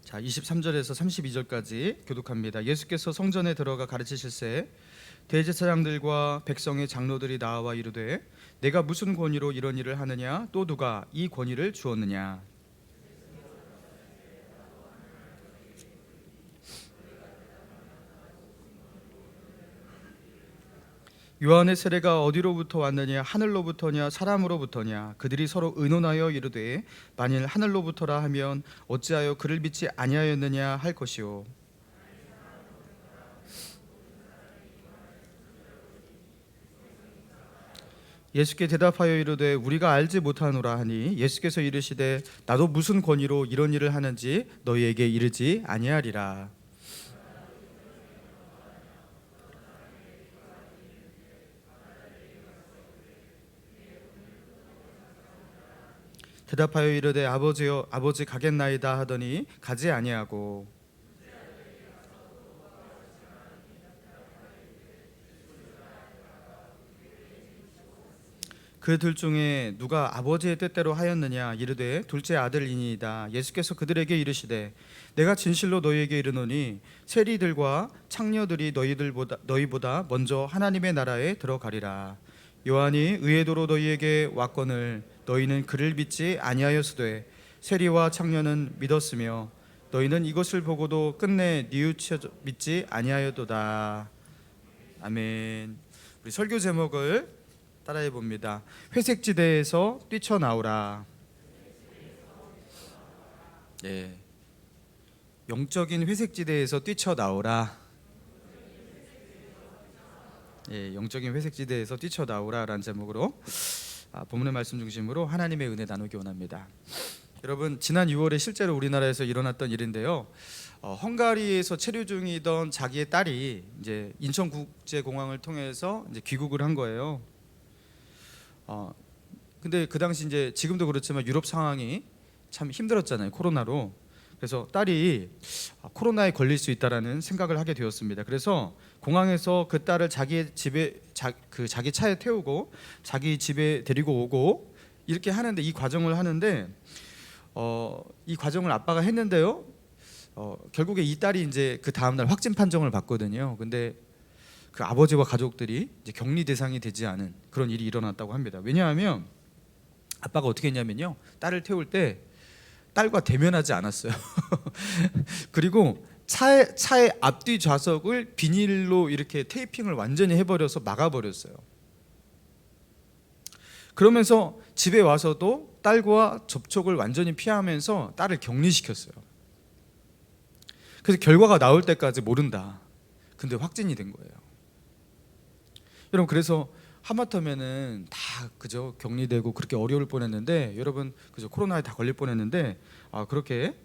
자, 23절에서 32절까지 교독합니다. 예수께서 성전에 들어가 가르치실새 대제사장들과 백성의 장로들이 나와 이르되 내가 무슨 권위로 이런 일을 하느냐 또 누가 이 권위를 주었느냐. 요한의 세례가 어디로부터 왔느냐 하늘로부터냐 사람으로부터냐. 그들이 서로 의논하여 이르되 만일 하늘로부터라 하면 어찌하여 그를 믿지 아니하였느냐 할 것이요. 예수께 대답하여 이르되 우리가 알지 못하노라 하니 예수께서 이르시되 나도 무슨 권위로 이런 일을 하는지 너희에게 이르지 아니하리라. 대답하여 이르되 아버지여 아버지 가겠나이다 하더니 가지 아니하고 그들 중에 누가 아버지의 뜻대로 하였느냐 이르되 둘째 아들이니이다. 예수께서 그들에게 이르시되 내가 진실로 너희에게 이르노니 세리들과 창녀들이 너희보다 먼저 하나님의 나라에 들어가리라. 요한이 의도로 너희에게 왔거늘 너희는 그를 믿지 아니하였으되 세리와 창녀는 믿었으며 너희는 이것을 보고도 끝내 뉘우쳐 믿지 아니하였도다. 아멘. 우리 설교 제목을 따라해 봅니다. 회색지대에서 뛰쳐나오라. 예, 영적인 회색지대에서 뛰쳐나오라. 예, 영적인 회색지대에서 뛰쳐나오라라는 제목으로 본문의 말씀 중심으로 하나님의 은혜 나누기 원합니다. 여러분, 지난 6월에 실제로 우리나라에서 일어났던 일인데요. 헝가리에서 체류 중이던 자기의 딸이 이제 인천국제공항을 통해서 이제 귀국을 한 거예요. 근데 그 당시 이제 지금도 그렇지만 유럽 상황이 참 힘들었잖아요, 코로나로. 그래서 딸이 코로나에 걸릴 수 있다라는 생각을 하게 되었습니다. 그래서 공항에서 그 딸을 자기 집에 자기 차에 태우고 자기 집에 데리고 오고 이렇게 하는데, 이 과정을 하는데 이 과정을 아빠가 했는데요. 결국에 이 딸이 이제 그 다음 날 확진 판정을 받거든요. 근데 그 아버지와 가족들이 이제 격리 대상이 되지 않은 그런 일이 일어났다고 합니다. 왜냐하면 아빠가 어떻게 했냐면요, 딸을 태울 때 딸과 대면하지 않았어요. 그리고 차의 앞뒤 좌석을 비닐로 이렇게 테이핑을 완전히 해버려서 막아버렸어요. 그러면서 집에 와서도 딸과 접촉을 완전히 피하면서 딸을 격리시켰어요. 그래서 결과가 나올 때까지 모른다. 근데 확진이 된 거예요. 여러분, 그래서 하마터면은 다 그죠, 격리되고 그렇게 어려울 뻔했는데, 여러분 그죠, 코로나에 다 걸릴 뻔했는데 그렇게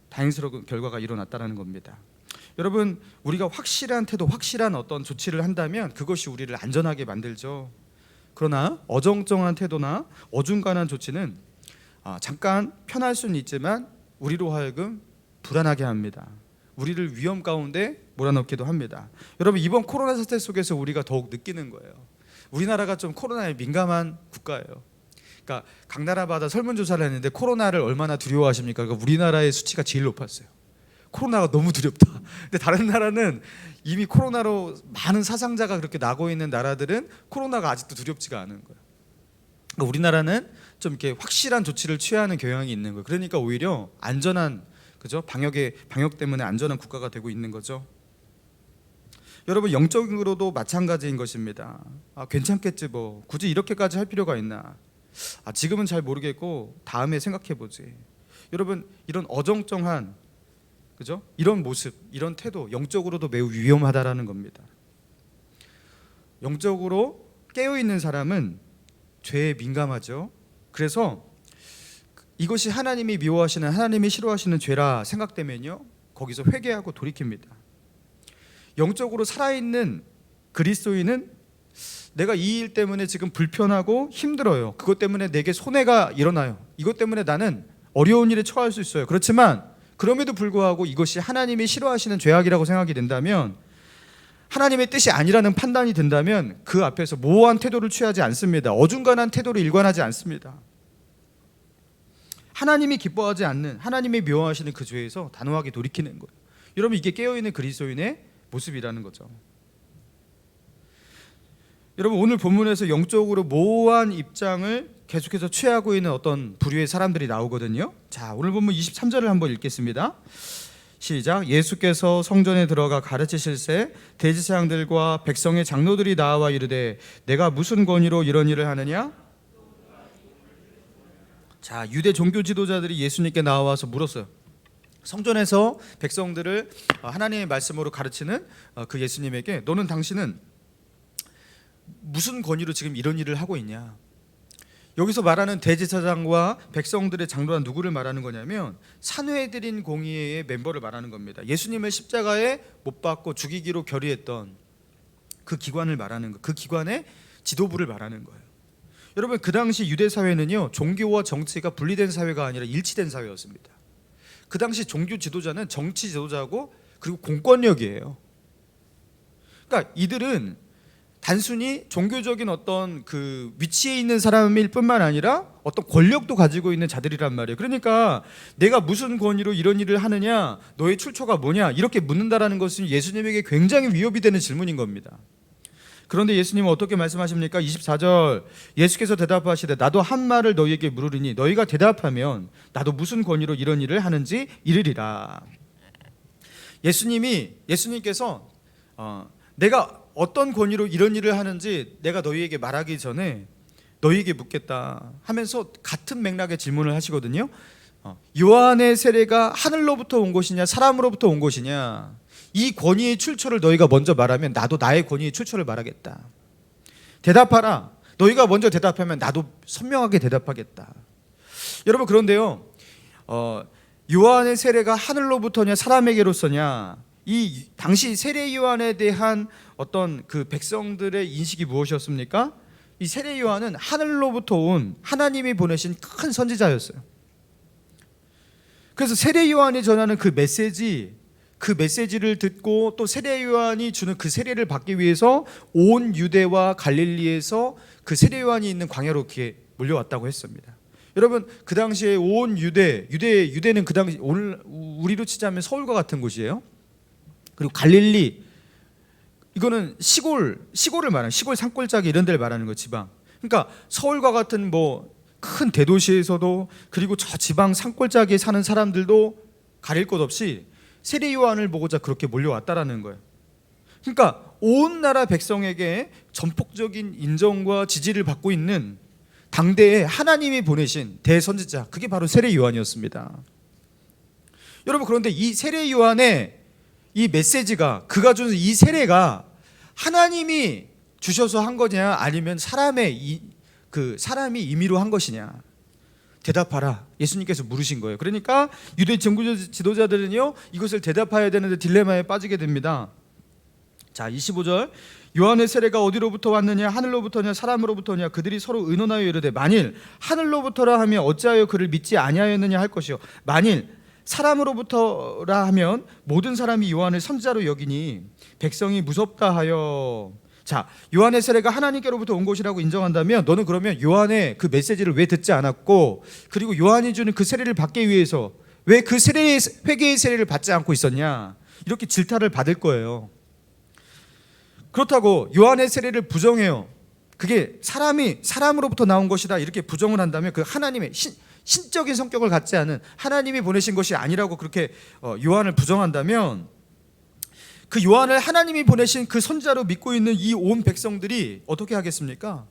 다행스러운 결과가 일어났다라는 겁니다. 여러분, 우리가 확실한 태도, 확실한 어떤 조치를 한다면 그것이 우리를 안전하게 만들죠. 그러나 어정쩡한 태도나 어중간한 조치는 잠깐 편할 수는 있지만 우리로 하여금 불안하게 합니다. 우리를 위험 가운데 몰아넣기도 합니다. 여러분, 이번 코로나 사태 속에서 우리가 더욱 느끼는 거예요. 우리나라가 좀 코로나에 민감한 국가예요. 그러니까 각 나라마다 설문조사를 했는데 코로나를 얼마나 두려워하십니까? 그러니까 우리나라의 수치가 제일 높았어요. 코로나가 너무 두렵다. 근데 다른 나라는 이미 코로나로 많은 사상자가 그렇게 나고 있는 나라들은 코로나가 아직도 두렵지가 않은 거예요. 그러니까 우리나라는 좀 이렇게 확실한 조치를 취하는 경향이 있는 거예요. 그러니까 오히려 안전한, 그죠? 방역 때문에 안전한 국가가 되고 있는 거죠. 여러분, 영적으로도 마찬가지인 것입니다. 괜찮겠지 뭐, 굳이 이렇게까지 할 필요가 있나. 지금은 잘 모르겠고 다음에 생각해보지. 여러분, 이런 어정쩡한, 그죠? 이런 모습, 이런 태도, 영적으로도 매우 위험하다라는 겁니다. 영적으로 깨어있는 사람은 죄에 민감하죠. 그래서 이것이 하나님이 미워하시는, 하나님이 싫어하시는 죄라 생각되면요, 거기서 회개하고 돌이킵니다. 영적으로 살아있는 그리스도인은 내가 이 일 때문에 지금 불편하고 힘들어요. 그것 때문에 내게 손해가 일어나요. 이것 때문에 나는 어려운 일에 처할 수 있어요. 그렇지만 그럼에도 불구하고 이것이 하나님이 싫어하시는 죄악이라고 생각이 된다면, 하나님의 뜻이 아니라는 판단이 든다면 그 앞에서 모호한 태도를 취하지 않습니다. 어중간한 태도를 일관하지 않습니다. 하나님이 기뻐하지 않는, 하나님이 미워하시는 그 죄에서 단호하게 돌이키는 거예요. 여러분, 이게 깨어있는 그리스도인의 모습이라는 거죠. 여러분, 오늘 본문에서 영적으로 모호한 입장을 계속해서 취하고 있는 어떤 부류의 사람들이 나오거든요. 자, 오늘 본문 23절을 한번 읽겠습니다. 시작. 예수께서 성전에 들어가 가르치실새 대제사장들과 백성의 장로들이 나와 이르되 내가 무슨 권위로 이런 일을 하느냐? 자, 유대 종교 지도자들이 예수님께 나와서 물었어요. 성전에서 백성들을 하나님의 말씀으로 가르치는 그 예수님에게 너는 당신은 무슨 권위로 지금 이런 일을 하고 있냐? 여기서 말하는 대제사장과 백성들의 장로란 누구를 말하는 거냐면 산회드린 공의회의 멤버를 말하는 겁니다. 예수님을 십자가에 못 박고 죽이기로 결의했던 그 기관을 말하는 거, 그 기관의 지도부를 말하는 거예요. 여러분, 그 당시 유대 사회는요, 종교와 정치가 분리된 사회가 아니라 일치된 사회였습니다. 그 당시 종교 지도자는 정치 지도자고 그리고 공권력이에요. 그러니까 이들은 단순히 종교적인 어떤 그 위치에 있는 사람일 뿐만 아니라 어떤 권력도 가지고 있는 자들이란 말이에요. 그러니까 내가 무슨 권위로 이런 일을 하느냐, 너의 출처가 뭐냐, 이렇게 묻는다라는 것은 예수님에게 굉장히 위협이 되는 질문인 겁니다. 그런데 예수님은 어떻게 말씀하십니까? 24절, 예수께서 대답하시되 나도 한 말을 너희에게 물으리니 너희가 대답하면 나도 무슨 권위로 이런 일을 하는지 이르리라. 예수님께서 내가 어떤 권위로 이런 일을 하는지 내가 너희에게 말하기 전에 너희에게 묻겠다 하면서 같은 맥락의 질문을 하시거든요. 요한의 세례가 하늘로부터 온 것이냐 사람으로부터 온 것이냐, 이 권위의 출처를 너희가 먼저 말하면 나도 나의 권위의 출처를 말하겠다. 대답하라. 너희가 먼저 대답하면 나도 선명하게 대답하겠다. 여러분, 그런데요, 요한의 세례가 하늘로부터냐 사람에게로서냐, 이 당시 세례 요한에 대한 어떤 그 백성들의 인식이 무엇이었습니까? 이 세례 요한은 하늘로부터 온 하나님이 보내신 큰 선지자였어요. 그래서 세례 요한이 전하는 그 메시지를 듣고 또 세례 요한이 주는 그 세례를 받기 위해서 온 유대와 갈릴리에서 그 세례 요한이 있는 광야로 이렇게 몰려왔다고 했습니다. 여러분, 그 당시에 온 유대는 그 당시 오늘 우리로 치자면 서울과 같은 곳이에요. 그리고 갈릴리, 이거는 시골을 말하는, 시골 산골짜기 이런 데를 말하는 거, 지방. 그러니까 서울과 같은 뭐 큰 대도시에서도, 그리고 저 지방 산골짜기에 사는 사람들도 가릴 것 없이 세례 요한을 보고자 그렇게 몰려왔다라는 거예요. 그러니까 온 나라 백성에게 전폭적인 인정과 지지를 받고 있는 당대에 하나님이 보내신 대선지자, 그게 바로 세례 요한이었습니다. 여러분, 그런데 이 세례 요한의 이 메시지가, 그가 준 이 세례가 하나님이 주셔서 한 거냐, 아니면 사람이 임의로 한 것이냐, 대답하라. 예수님께서 물으신 거예요. 그러니까 유대 종교 지도자들은요, 이것을 대답해야 되는데 딜레마에 빠지게 됩니다. 자, 25절, 요한의 세례가 어디로부터 왔느냐, 하늘로부터냐 사람으로부터냐, 그들이 서로 의논하여 이르되 만일 하늘로부터라 하면 어찌하여 그를 믿지 아니하였느냐 할 것이요, 만일 사람으로부터라 하면 모든 사람이 요한을 선지자로 여기니 백성이 무섭다 하여. 자, 요한의 세례가 하나님께로부터 온 것이라고 인정한다면 너는 그러면 요한의 그 메시지를 왜 듣지 않았고, 그리고 요한이 주는 그 세례를 받기 위해서 왜 그 회개의 세례를 받지 않고 있었냐, 이렇게 질타를 받을 거예요. 그렇다고 요한의 세례를 부정해요. 그게 사람으로부터 나온 것이다 이렇게 부정을 한다면 그 하나님의 신적인 성격을 갖지 않은 하나님이 보내신 것이 아니라고 그렇게 요한을 부정한다면, 그 요한을 하나님이 보내신 그 선지자로 믿고 있는 이 온 백성들이 어떻게 하겠습니까?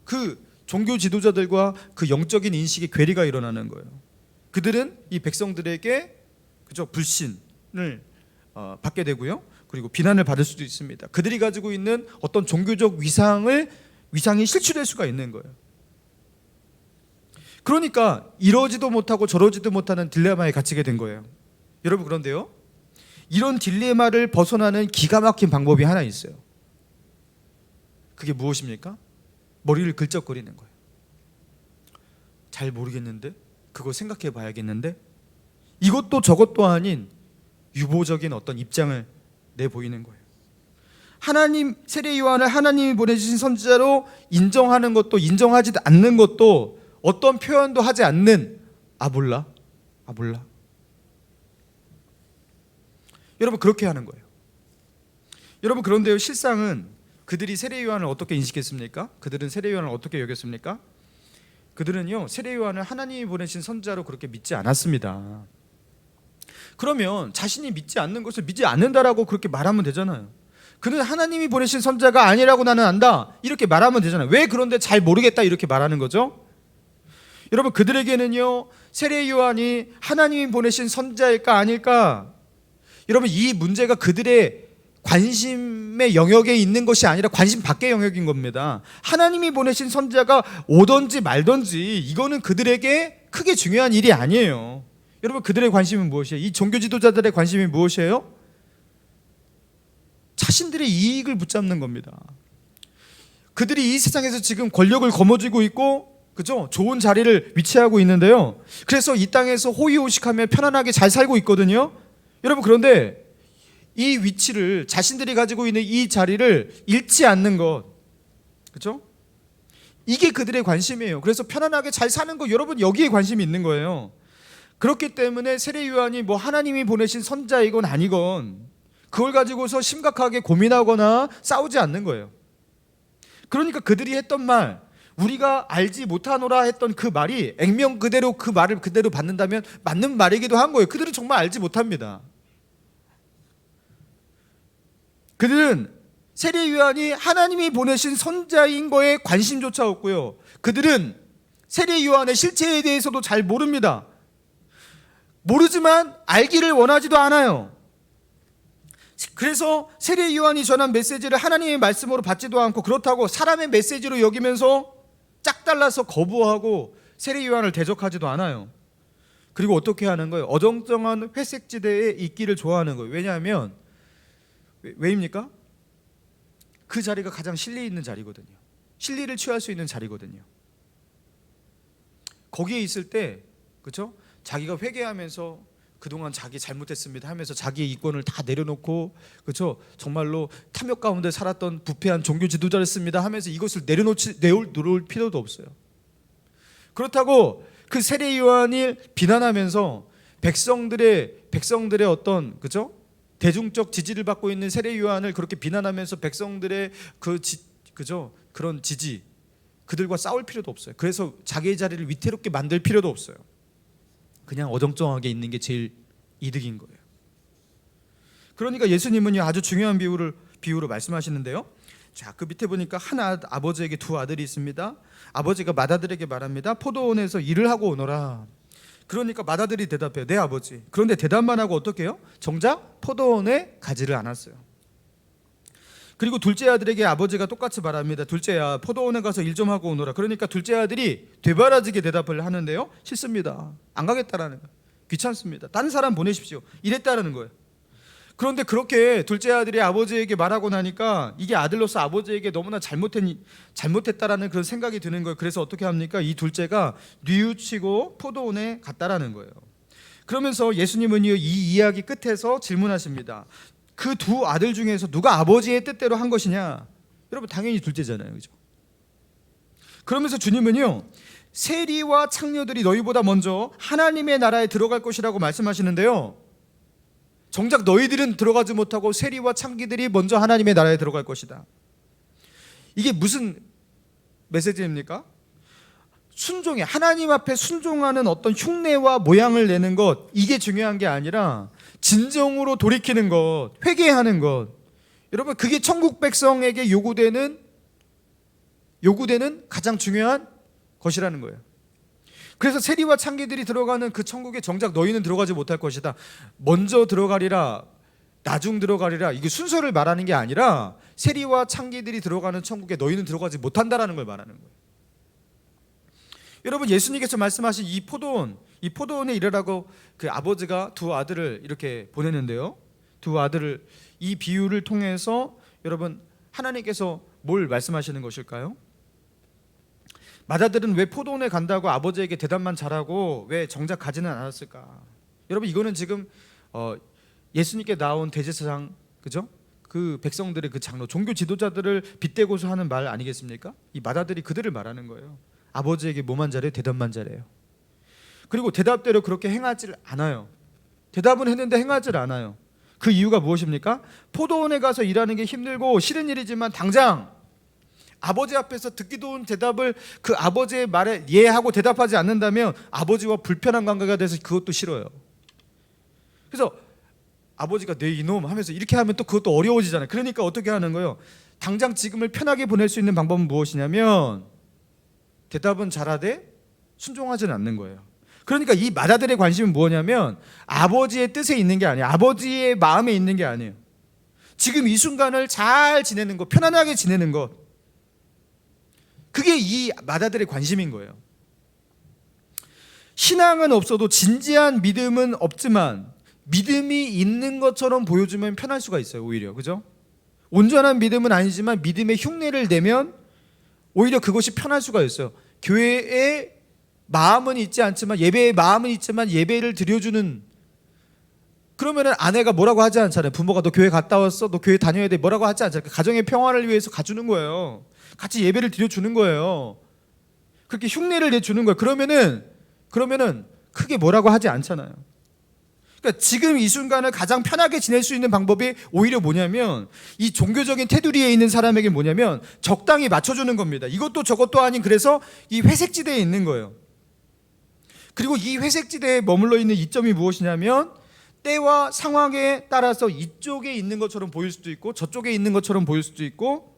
그 종교 지도자들과 그 영적인 인식의 괴리가 일어나는 거예요. 그들은 이 백성들에게 그저 불신을 받게 되고요, 그리고 비난을 받을 수도 있습니다. 그들이 가지고 있는 어떤 종교적 위상이 실추될 수가 있는 거예요. 그러니까 이러지도 못하고 저러지도 못하는 딜레마에 갇히게 된 거예요. 여러분, 그런데요, 이런 딜레마를 벗어나는 기가 막힌 방법이 하나 있어요. 그게 무엇입니까? 머리를 긁적거리는 거예요. 잘 모르겠는데, 그거 생각해 봐야겠는데, 이것도 저것도 아닌 유보적인 어떤 입장을 내보이는 거예요. 세례 요한을 하나님이 보내주신 선지자로 인정하는 것도 인정하지 않는 것도 어떤 표현도 하지 않는 아 몰라? 아 몰라? 여러분 그렇게 하는 거예요. 여러분 그런데요, 실상은 그들이 세례 요한을 어떻게 인식했습니까? 그들은 세례 요한을 어떻게 여겼습니까? 그들은요, 세례 요한을 하나님이 보내신 선자로 그렇게 믿지 않았습니다. 그러면 자신이 믿지 않는 것을 믿지 않는다라고 그렇게 말하면 되잖아요. 그는 하나님이 보내신 선자가 아니라고 나는 안다, 이렇게 말하면 되잖아요. 왜 그런데 잘 모르겠다 이렇게 말하는 거죠? 여러분 그들에게는요, 세례 요한이 하나님이 보내신 선자일까 아닐까, 여러분 이 문제가 그들의 관심의 영역에 있는 것이 아니라 관심 밖의 영역인 겁니다. 하나님이 보내신 선자가 오든지 말든지 이거는 그들에게 크게 중요한 일이 아니에요. 여러분 그들의 관심은 무엇이에요? 이 종교 지도자들의 관심이 무엇이에요? 자신들의 이익을 붙잡는 겁니다. 그들이 이 세상에서 지금 권력을 거머쥐고 있고, 그죠? 좋은 자리를 위치하고 있는데요. 그래서 이 땅에서 호의호식하며 편안하게 잘 살고 있거든요. 여러분 그런데 이 위치를, 자신들이 가지고 있는 이 자리를 잃지 않는 것, 그렇죠? 이게 그들의 관심이에요. 그래서 편안하게 잘 사는 거, 여러분 여기에 관심이 있는 거예요. 그렇기 때문에 세례 요한이 뭐 하나님이 보내신 선자이건 아니건 그걸 가지고서 심각하게 고민하거나 싸우지 않는 거예요. 그러니까 그들이 했던 말, 우리가 알지 못하노라 했던 그 말이 액면 그대로 그 말을 그대로 받는다면 맞는 말이기도 한 거예요. 그들은 정말 알지 못합니다. 그들은 세례 요한이 하나님이 보내신 선자인 거에 관심조차 없고요. 그들은 세례 요한의 실체에 대해서도 잘 모릅니다. 모르지만 알기를 원하지도 않아요. 그래서 세례 요한이 전한 메시지를 하나님의 말씀으로 받지도 않고, 그렇다고 사람의 메시지로 여기면서 짝달라서 거부하고 세례 요한을 대적하지도 않아요. 그리고 어떻게 하는 거예요? 어정쩡한 회색지대에 있기를 좋아하는 거예요. 왜냐하면 왜입니까? 그 자리가 가장 실리 있는 자리거든요. 실리를 취할 수 있는 자리거든요. 거기에 있을 때, 그렇죠? 자기가 회개하면서 그동안 자기 잘못했습니다 하면서 자기의 이권을 다 내려놓고, 그렇죠? 정말로 탐욕 가운데 살았던 부패한 종교 지도자였습니다 하면서 이것을 내놓을 필요도 없어요. 그렇다고 그 세례 요한을 비난하면서 백성들의 어떤, 그렇죠? 대중적 지지를 받고 있는 세례 요한을 그렇게 비난하면서 백성들의 그죠? 그런 지지, 그들과 싸울 필요도 없어요. 그래서 자기의 자리를 위태롭게 만들 필요도 없어요. 그냥 어정쩡하게 있는 게 제일 이득인 거예요. 그러니까 예수님은요, 아주 중요한 비유로 말씀하시는데요. 자, 그 밑에 보니까 한 아버지에게 두 아들이 있습니다. 아버지가 맏아들에게 말합니다. 포도원에서 일을 하고 오너라. 그러니까 맏아들이 대답해요. 네 아버지. 그런데 대답만 하고 어떻게 해요? 정작 포도원에 가지를 않았어요. 그리고 둘째 아들에게 아버지가 똑같이 말합니다. 둘째야, 포도원에 가서 일 좀 하고 오너라. 그러니까 둘째 아들이 되바라지게 대답을 하는데요, 싫습니다. 안 가겠다라는 거예요. 귀찮습니다. 다른 사람 보내십시오. 이랬다라는 거예요. 그런데 그렇게 둘째 아들이 아버지에게 말하고 나니까 이게 아들로서 아버지에게 너무나 잘못했다라는 그런 생각이 드는 거예요. 그래서 어떻게 합니까? 이 둘째가 뉘우치고 포도원에 갔다라는 거예요. 그러면서 예수님은 이 이야기 끝에서 질문하십니다. 그 두 아들 중에서 누가 아버지의 뜻대로 한 것이냐? 여러분 당연히 둘째잖아요, 그죠? 그러면서 주님은요, 세리와 창녀들이 너희보다 먼저 하나님의 나라에 들어갈 것이라고 말씀하시는데요, 정작 너희들은 들어가지 못하고 세리와 창기들이 먼저 하나님의 나라에 들어갈 것이다. 이게 무슨 메시지입니까? 순종해, 하나님 앞에 순종하는 어떤 흉내와 모양을 내는 것, 이게 중요한 게 아니라 진정으로 돌이키는 것, 회개하는 것. 여러분 그게 천국 백성에게 요구되는 가장 중요한 것이라는 거예요. 그래서 세리와 창기들이 들어가는 그 천국에 정작 너희는 들어가지 못할 것이다. 먼저 들어가리라, 나중 들어가리라, 이게 순서를 말하는 게 아니라 세리와 창기들이 들어가는 천국에 너희는 들어가지 못한다라는 걸 말하는 거예요. 여러분 예수님께서 말씀하신 이 포도원에 이르라고 그 아버지가 두 아들을 이렇게 보내는데요, 두 아들을, 이 비유를 통해서 여러분 하나님께서 뭘 말씀하시는 것일까요? 맏아들은 왜 포도원에 간다고 아버지에게 대답만 잘하고 왜 정작 가지는 않았을까? 여러분 이거는 지금 예수님께 나온 대제사장, 그죠? 그 백성들의 그 장로, 종교 지도자들을 빗대고서 하는 말 아니겠습니까? 이 맏아들이 그들을 말하는 거예요. 아버지에게 뭐만 잘해요? 대답만 잘해요. 그리고 대답대로 그렇게 행하지 않아요. 대답은 했는데 행하지 않아요. 그 이유가 무엇입니까? 포도원에 가서 일하는 게 힘들고 싫은 일이지만 당장 아버지 앞에서 듣기 좋은 대답을 그 아버지의 말에 예하고 대답하지 않는다면 아버지와 불편한 관계가 돼서 그것도 싫어요. 그래서 아버지가 내 이놈 하면서 이렇게 하면 또 그것도 어려워지잖아요. 그러니까 어떻게 하는 거예요? 당장 지금을 편하게 보낼 수 있는 방법은 무엇이냐면 대답은 잘하되 순종하지는 않는 거예요. 그러니까 이 마다들의 관심은 뭐냐면 아버지의 뜻에 있는 게 아니에요. 아버지의 마음에 있는 게 아니에요. 지금 이 순간을 잘 지내는 것, 편안하게 지내는 것, 그게 이 마다들의 관심인 거예요. 신앙은 없어도 진지한 믿음은 없지만 믿음이 있는 것처럼 보여주면 편할 수가 있어요. 오히려, 그죠? 온전한 믿음은 아니지만 믿음의 흉내를 내면 오히려 그것이 편할 수가 있어요. 교회에 마음은 있지 않지만, 예배의 마음은 있지만 예배를 드려주는, 그러면은 아내가 뭐라고 하지 않잖아요. 부모가 너 교회 갔다 왔어? 너 교회 다녀야 돼? 뭐라고 하지 않잖아요. 가정의 평화를 위해서 가주는 거예요. 같이 예배를 드려주는 거예요. 그렇게 흉내를 내주는 거예요. 그러면은 크게 뭐라고 하지 않잖아요. 그러니까 지금 이 순간을 가장 편하게 지낼 수 있는 방법이 오히려 뭐냐면, 이 종교적인 테두리에 있는 사람에게 뭐냐면 적당히 맞춰주는 겁니다. 이것도 저것도 아닌, 그래서 이 회색지대에 있는 거예요. 그리고 이 회색지대에 머물러 있는 이점이 무엇이냐면, 때와 상황에 따라서 이쪽에 있는 것처럼 보일 수도 있고 저쪽에 있는 것처럼 보일 수도 있고,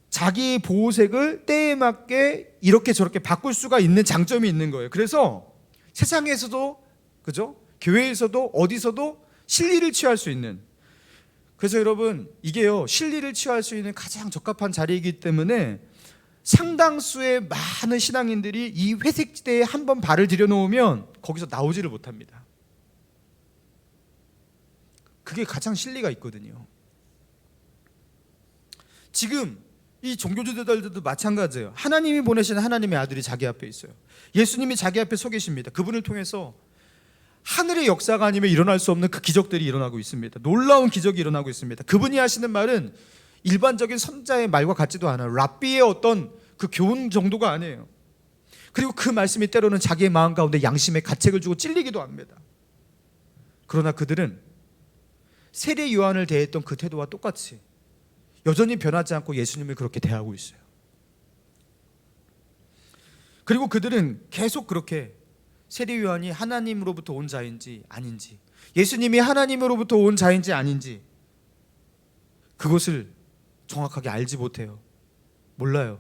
자기 보호색을 때에 맞게 이렇게 저렇게 바꿀 수가 있는 장점이 있는 거예요. 그래서 세상에서도, 그죠? 교회에서도 어디서도 실리를 취할 수 있는, 그래서 여러분 이게요, 실리를 취할 수 있는 가장 적합한 자리이기 때문에 상당수의 많은 신앙인들이 이 회색지대에 한번 발을 들여놓으면 거기서 나오지를 못합니다. 그게 가장 실리가 있거든요. 지금 이 종교지도자들도 마찬가지예요. 하나님이 보내신 하나님의 아들이 자기 앞에 있어요. 예수님이 자기 앞에 서 계십니다. 그분을 통해서 하늘의 역사가 아니면 일어날 수 없는 그 기적들이 일어나고 있습니다. 놀라운 기적이 일어나고 있습니다. 그분이 하시는 말은 일반적인 선자의 말과 같지도 않아요. 랍비의 어떤 그 교훈 정도가 아니에요. 그리고 그 말씀이 때로는 자기의 마음 가운데 양심의 가책을 주고 찔리기도 합니다. 그러나 그들은 세례 요한을 대했던 그 태도와 똑같이 여전히 변하지 않고 예수님을 그렇게 대하고 있어요. 그리고 그들은 계속 그렇게 세례 요한이 하나님으로부터 온 자인지 아닌지, 예수님이 하나님으로부터 온 자인지 아닌지, 그것을 정확하게 알지 못해요. 몰라요.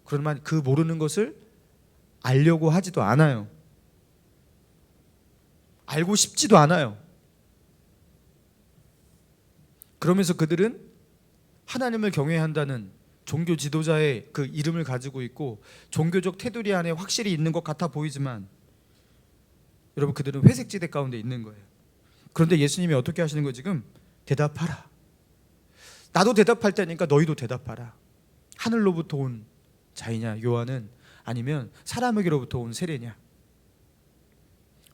그러면 그 모르는 것을 알려고 하지도 않아요. 알고 싶지도 않아요. 그러면서 그들은 하나님을 경외한다는 종교 지도자의 그 이름을 가지고 있고 종교적 테두리 안에 확실히 있는 것 같아 보이지만, 여러분 그들은 회색지대 가운데 있는 거예요. 그런데 예수님이 어떻게 하시는 거예요? 지금 대답하라. 나도 대답할 테니까 너희도 대답하라. 하늘로부터 온 자이냐 요한은, 아니면 사람에게로부터 온 세례냐?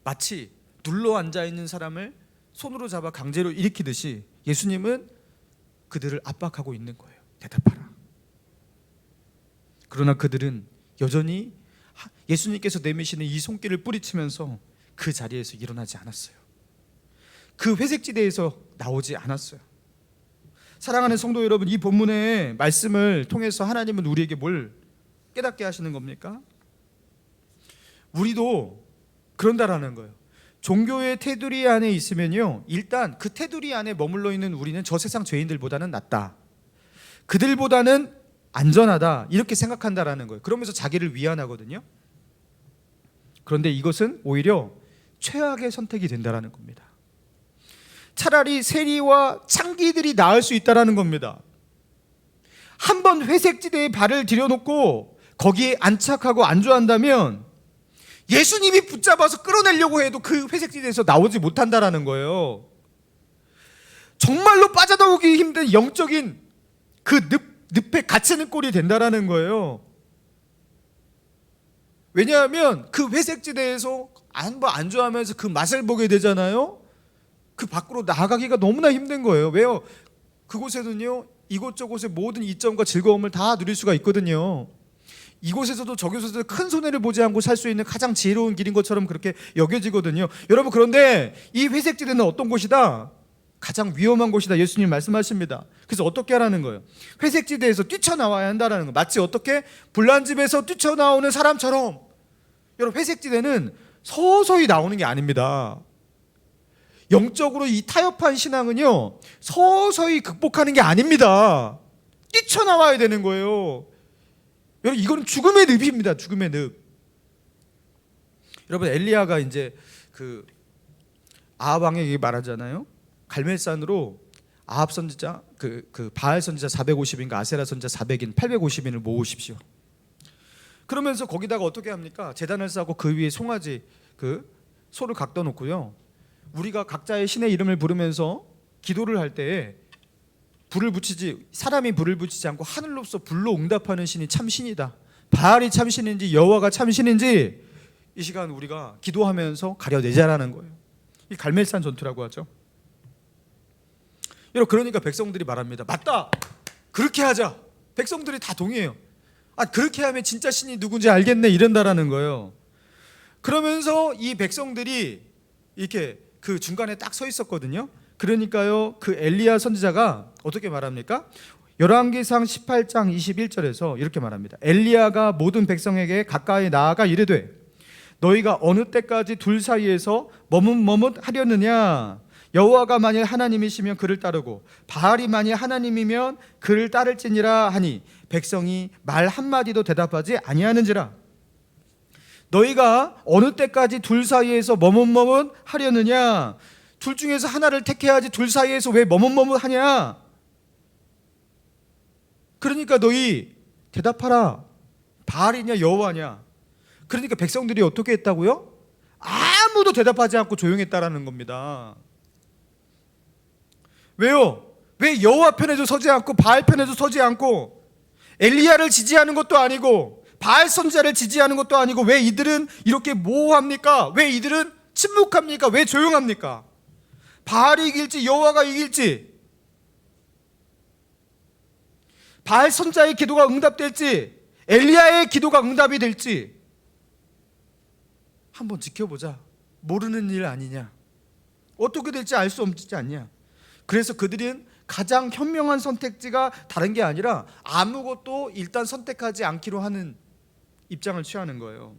마치 눌러 앉아있는 사람을 손으로 잡아 강제로 일으키듯이 예수님은 그들을 압박하고 있는 거예요. 대답하라. 그러나 그들은 여전히 예수님께서 내미시는 이 손길을 뿌리치면서 그 자리에서 일어나지 않았어요. 그 회색지대에서 나오지 않았어요. 사랑하는 성도 여러분, 이 본문의 말씀을 통해서 하나님은 우리에게 뭘 깨닫게 하시는 겁니까? 우리도 그런다라는 거예요. 종교의 테두리 안에 있으면요, 일단 그 테두리 안에 머물러 있는 우리는 저 세상 죄인들보다는 낫다, 그들보다는 안전하다, 이렇게 생각한다라는 거예요. 그러면서 자기를 위안하거든요. 그런데 이것은 오히려 최악의 선택이 된다라는 겁니다. 차라리 세리와 창기들이 나을 수 있다라는 겁니다. 한번 회색지대에 발을 들여놓고 거기에 안착하고 안주한다면 예수님이 붙잡아서 끌어내려고 해도 그 회색지대에서 나오지 못한다라는 거예요. 정말로 빠져나오기 힘든 영적인 그 늪에 갇히는 꼴이 된다라는 거예요. 왜냐하면 그 회색지대에서 한번 안주하면서 그 맛을 보게 되잖아요. 그 밖으로 나가기가 너무나 힘든 거예요. 왜요? 그곳에는요, 이곳저곳의 모든 이점과 즐거움을 다 누릴 수가 있거든요. 이곳에서도 저곳에서도 큰 손해를 보지 않고 살 수 있는 가장 지혜로운 길인 것처럼 그렇게 여겨지거든요. 여러분, 그런데 이 회색지대는 어떤 곳이다? 가장 위험한 곳이다. 예수님 말씀하십니다. 그래서 어떻게 하라는 거예요? 회색지대에서 뛰쳐나와야 한다는 거. 마치 어떻게 불난집에서 뛰쳐나오는 사람처럼. 여러분, 회색지대는 서서히 나오는 게 아닙니다. 영적으로 이 타협한 신앙은요, 서서히 극복하는 게 아닙니다. 뛰쳐나와야 되는 거예요. 여러분, 이거는 죽음의 늪입니다. 죽음의 늪. 여러분, 엘리야가 이제 그 아합 왕에게 말하잖아요. 갈멜산으로 아합 선지자 그 바알 선지자 450인가 아세라 선지자 400인 850인을 모으십시오. 그러면서 거기다가 어떻게 합니까? 제단을 쌓고 그 위에 송아지 그 소를 갖다 놓고요. 우리가 각자의 신의 이름을 부르면서 기도를 할 때에 사람이 불을 붙이지 않고 하늘로서 불로 응답하는 신이 참 신이다. 바알이 참 신인지 여호와가 참 신인지 이 시간 우리가 기도하면서 가려내자라는 거예요. 이 갈멜산 전투라고 하죠. 여러분, 그러니까 백성들이 말합니다. 맞다, 그렇게 하자. 백성들이 다 동의해요. 그렇게 하면 진짜 신이 누군지 알겠네, 이런다라는 거예요. 그러면서 이 백성들이 이렇게 그 중간에 딱 서 있었거든요. 그러니까요, 그 엘리야 선지자가 어떻게 말합니까? 열왕기상 18장 21절에서 이렇게 말합니다. 엘리야가 모든 백성에게 가까이 나아가 이르되 너희가 어느 때까지 둘 사이에서 머뭇머뭇하려느냐? 여호와가 만일 하나님이시면 그를 따르고 바알이 만일 하나님이면 그를 따를지니라 하니 백성이 말 한마디도 대답하지 아니하는지라. 너희가 어느 때까지 둘 사이에서 머뭇머뭇하려느냐? 둘 중에서 하나를 택해야지 둘 사이에서 왜 머뭇머뭇하냐? 그러니까 너희 대답하라. 바알이냐 여호와냐? 그러니까 백성들이 어떻게 했다고요? 아무도 대답하지 않고 조용했다라는 겁니다. 왜요? 왜 여호와 편에도 서지 않고 바알 편에도 서지 않고 엘리야를 지지하는 것도 아니고 바알 선지자를 지지하는 것도 아니고 왜 이들은 이렇게 모호합니까? 왜 이들은 침묵합니까? 왜 조용합니까? 바알이 이길지 여호와가 이길지, 바알 선지자의 기도가 응답될지 엘리야의 기도가 응답이 될지 한번 지켜보자. 모르는 일 아니냐? 어떻게 될지 알 수 없지 않냐? 그래서 그들은 가장 현명한 선택지가 다른 게 아니라 아무것도 일단 선택하지 않기로 하는 입장을 취하는 거예요.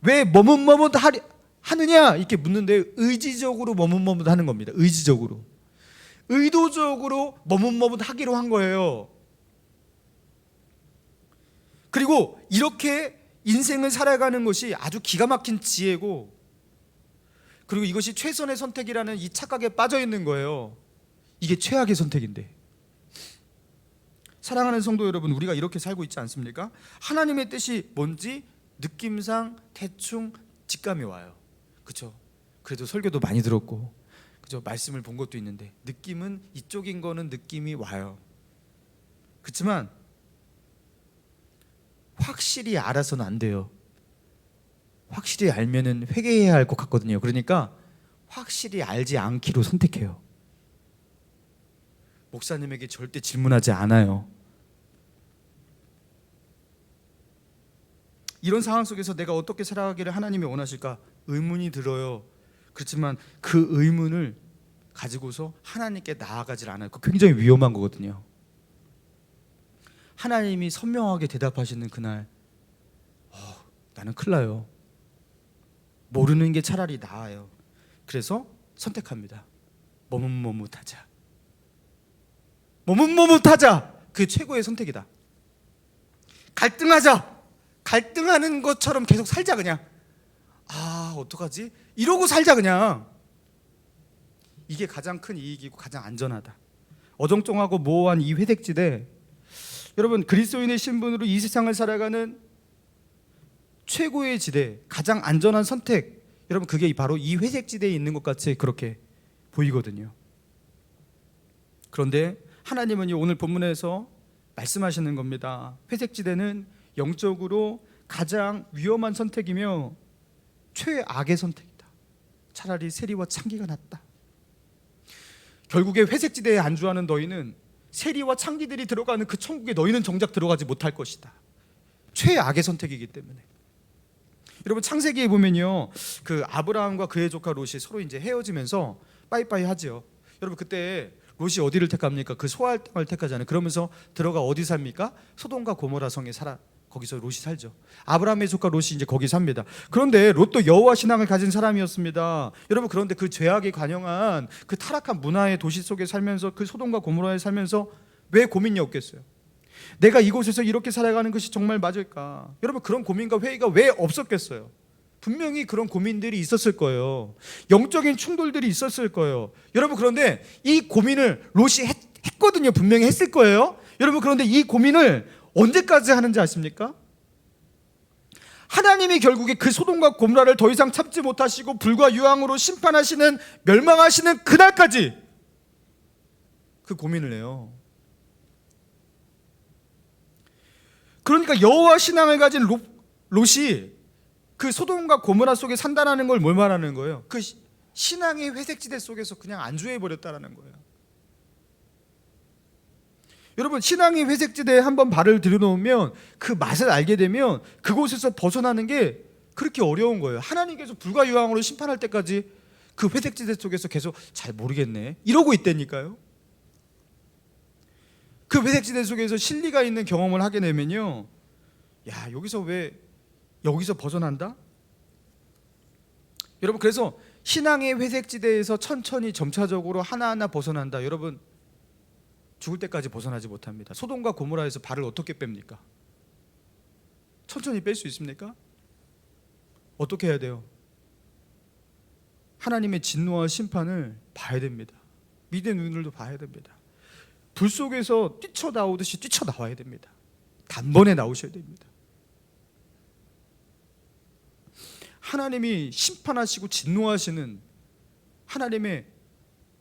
왜 머뭇머뭇하느냐 이렇게 묻는데 의지적으로 머뭇머뭇하는 겁니다. 의지적으로, 의도적으로 머뭇머뭇하기로 한 거예요. 그리고 이렇게 인생을 살아가는 것이 아주 기가 막힌 지혜고, 그리고 이것이 최선의 선택이라는 이 착각에 빠져 있는 거예요. 이게 최악의 선택인데. 사랑하는 성도 여러분, 우리가 이렇게 살고 있지 않습니까? 하나님의 뜻이 뭔지 느낌상 대충 직감이 와요. 그렇죠? 그래도 설교도 많이 들었고, 그죠? 말씀을 본 것도 있는데 느낌은 이쪽인 거는 느낌이 와요. 그렇지만 확실히 알아서는 안 돼요. 확실히 알면은 회개해야 할 것 같거든요. 그러니까 확실히 알지 않기로 선택해요. 목사님에게 절대 질문하지 않아요. 이런 상황 속에서 내가 어떻게 살아가기를 하나님이 원하실까 의문이 들어요. 그렇지만 그 의문을 가지고서 하나님께 나아가질 않아요. 그거 굉장히 위험한 거거든요. 하나님이 선명하게 대답하시는 그날 나는 큰일 나요. 모르는 게 차라리 나아요. 그래서 선택합니다. 머뭇머뭇하자. 머뭇머뭇하자. 그게 최고의 선택이다. 갈등하자. 갈등하는 것처럼 계속 살자. 그냥 어떡하지? 이러고 살자. 그냥 이게 가장 큰 이익이고 가장 안전하다. 어정쩡하고 모호한 이 회색지대, 여러분, 그리스도인의 신분으로 이 세상을 살아가는 최고의 지대, 가장 안전한 선택, 여러분, 그게 바로 이 회색지대에 있는 것 같이 그렇게 보이거든요. 그런데 하나님은 오늘 본문에서 말씀하시는 겁니다. 회색지대는 영적으로 가장 위험한 선택이며 최악의 선택이다. 차라리 세리와 창기가 낫다. 결국에 회색지대에 안주하는 너희는 세리와 창기들이 들어가는 그 천국에 너희는 정작 들어가지 못할 것이다. 최악의 선택이기 때문에. 여러분 창세기에 보면요, 그 아브라함과 그의 조카 롯이 서로 이제 헤어지면서 빠이빠이 하죠. 여러분 그때 롯이 어디를 택합니까? 그 소알 땅을 택하잖아요. 그러면서 들어가 어디 삽니까? 소돔과 고모라 성에 거기서 롯이 살죠. 아브라함의 조카 롯이 이제 거기 삽니다. 그런데 롯도 여호와 신앙을 가진 사람이었습니다. 여러분 그런데 그 죄악에 관영한 그 타락한 문화의 도시 속에 살면서 그 소돔과 고모라에 살면서 왜 고민이 없겠어요? 내가 이곳에서 이렇게 살아가는 것이 정말 맞을까? 여러분 그런 고민과 회의가 왜 없었겠어요? 분명히 그런 고민들이 있었을 거예요. 영적인 충돌들이 있었을 거예요. 여러분 그런데 이 고민을 롯이 했거든요. 분명히 했을 거예요. 여러분 그런데 이 고민을 언제까지 하는지 아십니까? 하나님이 결국에 그 소돔과 고모라를 더 이상 참지 못하시고 불과 유황으로 심판하시는, 멸망하시는 그날까지 그 고민을 해요. 그러니까 여호와 신앙을 가진 롯이 그 소돔과 고모라 속에 산다는 걸 뭘 말하는 거예요? 그 신앙의 회색지대 속에서 그냥 안주해 버렸다라는 거예요. 여러분 신앙의 회색지대에 한번 발을 들여놓으면 그 맛을 알게 되면 그곳에서 벗어나는 게 그렇게 어려운 거예요. 하나님께서 불가유황으로 심판할 때까지 그 회색지대 속에서 계속 잘 모르겠네 이러고 있다니까요. 그 회색지대 속에서 진리가 있는 경험을 하게 되면요, 야 여기서 왜 여기서 벗어난다? 여러분 그래서 신앙의 회색지대에서 천천히 점차적으로 하나하나 벗어난다. 여러분 죽을 때까지 벗어나지 못합니다. 소돔과 고모라에서 발을 어떻게 뺍니까? 천천히 뺄 수 있습니까? 어떻게 해야 돼요? 하나님의 진노와 심판을 봐야 됩니다. 믿음의 눈으로 봐야 됩니다. 불 속에서 뛰쳐나오듯이 뛰쳐나와야 됩니다. 단번에 나오셔야 됩니다. 하나님이 심판하시고 진노하시는 하나님의,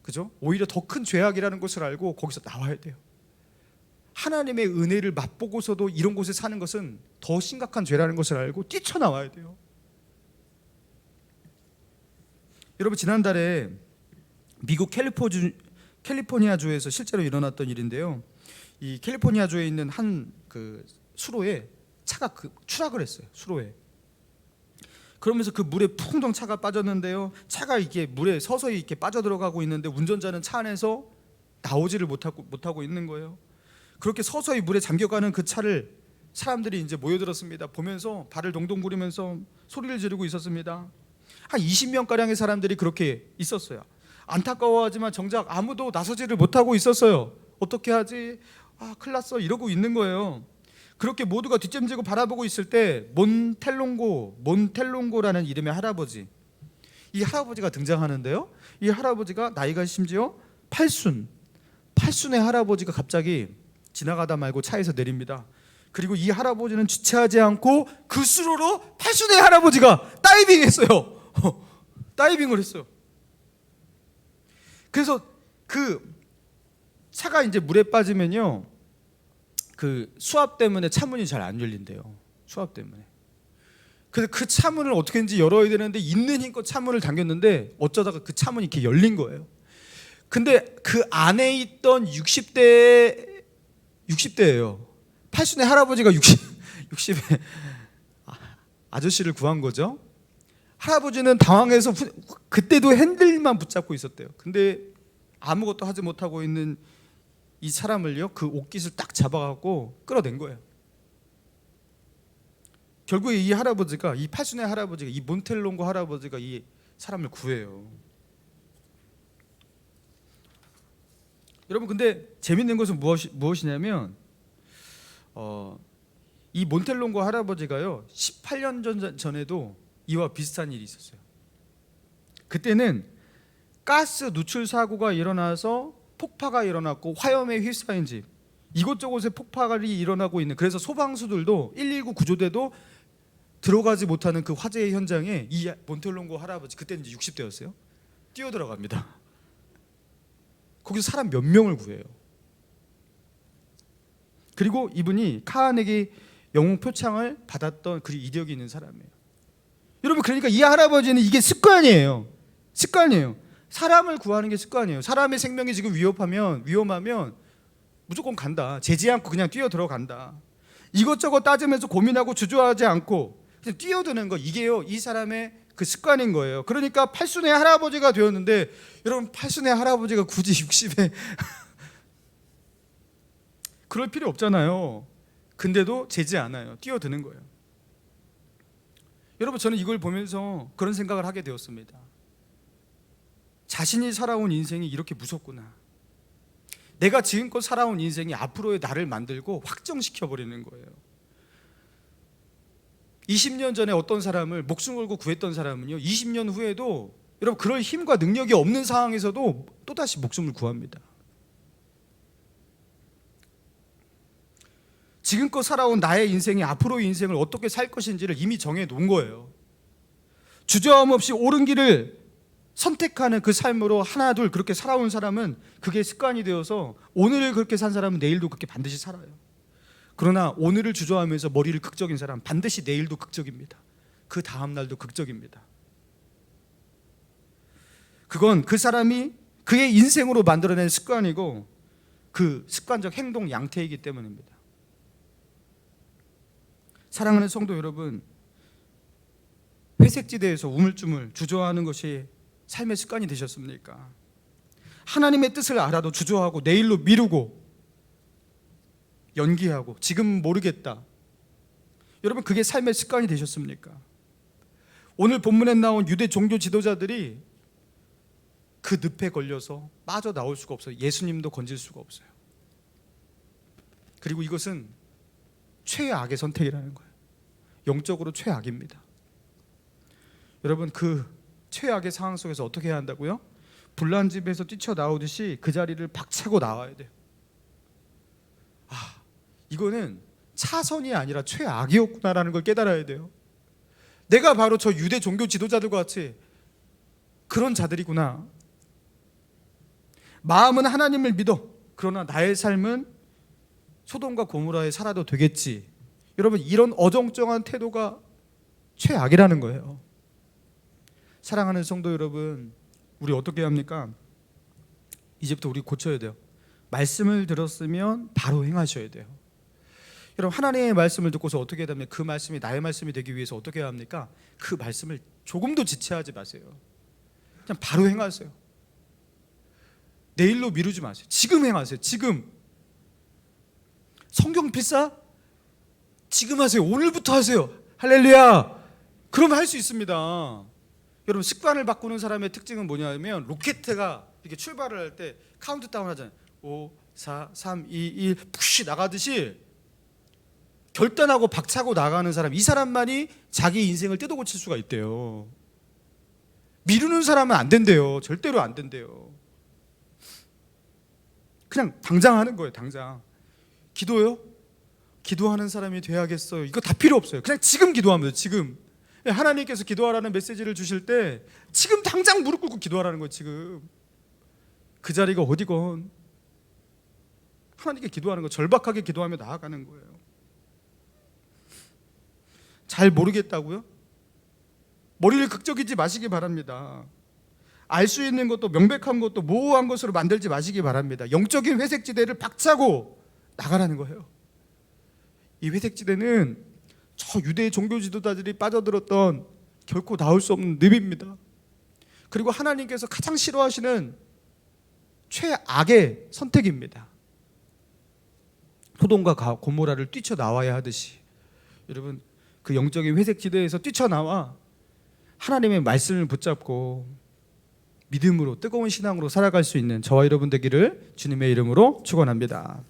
그죠? 오히려 더 큰 죄악이라는 것을 알고 거기서 나와야 돼요. 하나님의 은혜를 맛보고서도 이런 곳에 사는 것은 더 심각한 죄라는 것을 알고 뛰쳐나와야 돼요. 여러분 지난달에 미국 캘리포니아주에서 실제로 일어났던 일인데요, 이 캘리포니아주에 있는 한 그 수로에 차가 추락을 했어요. 수로에. 그러면서 그 물에 풍덩 차가 빠졌는데요, 차가 이게 물에 서서히 이렇게 빠져들어가고 있는데 운전자는 차 안에서 나오지를 못하고 있는 거예요. 그렇게 서서히 물에 잠겨가는 그 차를 사람들이 이제 모여들었습니다. 보면서 발을 동동 구르면서 소리를 지르고 있었습니다. 한 20명가량의 사람들이 그렇게 있었어요. 안타까워하지만 정작 아무도 나서지를 못하고 있었어요. 어떻게 하지? 아 큰일 났어 이러고 있는 거예요. 그렇게 모두가 뒷짐지고 바라보고 있을 때 몬텔롱고라는 이름의 할아버지, 이 할아버지가 등장하는데요, 이 할아버지가 나이가 심지어 8순의 할아버지가 갑자기 지나가다 말고 차에서 내립니다. 그리고 이 할아버지는 주체하지 않고 그 수로로 8순의 할아버지가 다이빙했어요. 다이빙을 했어요. 그래서 그 차가 이제 물에 빠지면요, 그 수압 때문에 차문이 잘 안 열린대요. 수압 때문에. 그래서 그 차문을 어떻게든지 열어야 되는데 있는 힘껏 차문을 당겼는데 어쩌다가 그 차문이 이렇게 열린 거예요. 근데 그 안에 있던 60대예요. 8순의 할아버지가 60에 아저씨를 구한 거죠. 할아버지는 당황해서 그때도 핸들만 붙잡고 있었대요. 근데 아무것도 하지 못하고 있는 이 사람을요, 그 옷깃을 딱 잡아갖고 끌어낸 거예요. 결국에 이 할아버지가, 이 8순의 할아버지가, 이 몬텔롱고 할아버지가 이 사람을 구해요. 여러분 근데 재밌는 것은 무엇이냐면 이 몬텔롱고 할아버지가요 18년 전에도 이와 비슷한 일이 있었어요. 그때는 가스 누출 사고가 일어나서 폭파가 일어났고 화염에 휩싸인 집, 이곳저곳에 폭발이 일어나고 있는, 그래서 소방수들도 119 구조대도 들어가지 못하는 그 화재의 현장에 이 몬텔롱고 할아버지, 그때는 이제 60대였어요. 뛰어들어갑니다. 거기서 사람 몇 명을 구해요. 그리고 이분이 카네기 영웅 표창을 받았던 그 이력이 있는 사람이에요. 여러분 그러니까 이 할아버지는 이게 습관이에요. 사람을 구하는 게 습관이에요. 사람의 생명이 지금 위험하면 무조건 간다. 재지 않고 그냥 뛰어 들어간다. 이것저것 따지면서 고민하고 주저하지 않고 그냥 뛰어드는 거, 이게요 이 사람의 그 습관인 거예요. 그러니까 팔순의 할아버지가 되었는데, 여러분 팔순의 할아버지가 굳이 60에 그럴 필요 없잖아요. 근데도 재지 않아요. 뛰어드는 거예요. 여러분, 저는 이걸 보면서 그런 생각을 하게 되었습니다. 자신이 살아온 인생이 이렇게 무섭구나. 내가 지금껏 살아온 인생이 앞으로의 나를 만들고 확정시켜버리는 거예요. 20년 전에 어떤 사람을 목숨 걸고 구했던 사람은요, 20년 후에도 여러분 그럴 힘과 능력이 없는 상황에서도 또다시 목숨을 구합니다. 지금껏 살아온 나의 인생이 앞으로의 인생을 어떻게 살 것인지를 이미 정해 놓은 거예요. 주저함 없이 옳은 길을 선택하는 그 삶으로 하나 둘 그렇게 살아온 사람은 그게 습관이 되어서 오늘을 그렇게 산 사람은 내일도 그렇게 반드시 살아요. 그러나 오늘을 주저하면서 머리를 극적인 사람 반드시 내일도 극적입니다. 그 다음 날도 극적입니다. 그건 그 사람이 그의 인생으로 만들어낸 습관이고 그 습관적 행동 양태이기 때문입니다. 사랑하는 성도 여러분, 회색지대에서 우물쭈물 주저하는 것이 삶의 습관이 되셨습니까? 하나님의 뜻을 알아도 주저하고 내일로 미루고 연기하고 지금 모르겠다. 여러분, 그게 삶의 습관이 되셨습니까? 오늘 본문에 나온 유대 종교 지도자들이 그 늪에 걸려서 빠져나올 수가 없어요. 예수님도 건질 수가 없어요. 그리고 이것은 최악의 선택이라는 거예요. 영적으로 최악입니다. 여러분, 그 최악의 상황 속에서 어떻게 해야 한다고요? 불난 집에서 뛰쳐나오듯이 그 자리를 박차고 나와야 돼요. 이거는 차선이 아니라 최악이었구나라는 걸 깨달아야 돼요. 내가 바로 저 유대 종교 지도자들과 같이 그런 자들이구나. 마음은 하나님을 믿어. 그러나 나의 삶은 소돔과 고모라에 살아도 되겠지. 여러분, 이런 어정쩡한 태도가 최악이라는 거예요. 사랑하는 성도 여러분, 우리 어떻게 합니까? 이제부터 우리 고쳐야 돼요. 말씀을 들었으면 바로 행하셔야 돼요. 여러분, 하나님의 말씀을 듣고서 어떻게 해야 됩니까? 그 말씀이 나의 말씀이 되기 위해서 어떻게 해야 합니까? 그 말씀을 조금도 지체하지 마세요. 그냥 바로 행하세요. 내일로 미루지 마세요. 지금 행하세요. 지금. 성경 필사? 지금 하세요. 오늘부터 하세요. 할렐루야. 그러면 할 수 있습니다. 여러분, 습관을 바꾸는 사람의 특징은 뭐냐면 로켓가 이렇게 출발을 할 때 카운트다운 하잖아요. 5, 4, 3, 2, 1 푸시 나가듯이 결단하고 박차고 나가는 사람, 이 사람만이 자기 인생을 뜯어 고칠 수가 있대요. 미루는 사람은 안 된대요. 절대로 안 된대요. 그냥 당장 하는 거예요. 당장. 기도요? 기도하는 사람이 돼야겠어요. 이거 다 필요 없어요. 그냥 지금 기도하면 돼요. 지금. 하나님께서 기도하라는 메시지를 주실 때 지금 당장 무릎 꿇고 기도하라는 거예요. 지금. 그 자리가 어디건 하나님께 기도하는 거, 절박하게 기도하며 나아가는 거예요. 잘 모르겠다고요? 머리를 극적이지 마시기 바랍니다. 알 수 있는 것도 명백한 것도 모호한 것으로 만들지 마시기 바랍니다. 영적인 회색지대를 박차고 나가라는 거예요. 이 회색지대는 저 유대 종교 지도자들이 빠져들었던 결코 나올 수 없는 늪입니다. 그리고 하나님께서 가장 싫어하시는 최악의 선택입니다. 소돔과 고모라를 뛰쳐나와야 하듯이 여러분, 그 영적인 회색지대에서 뛰쳐나와 하나님의 말씀을 붙잡고 믿음으로 뜨거운 신앙으로 살아갈 수 있는 저와 여러분 되기를 주님의 이름으로 축원합니다.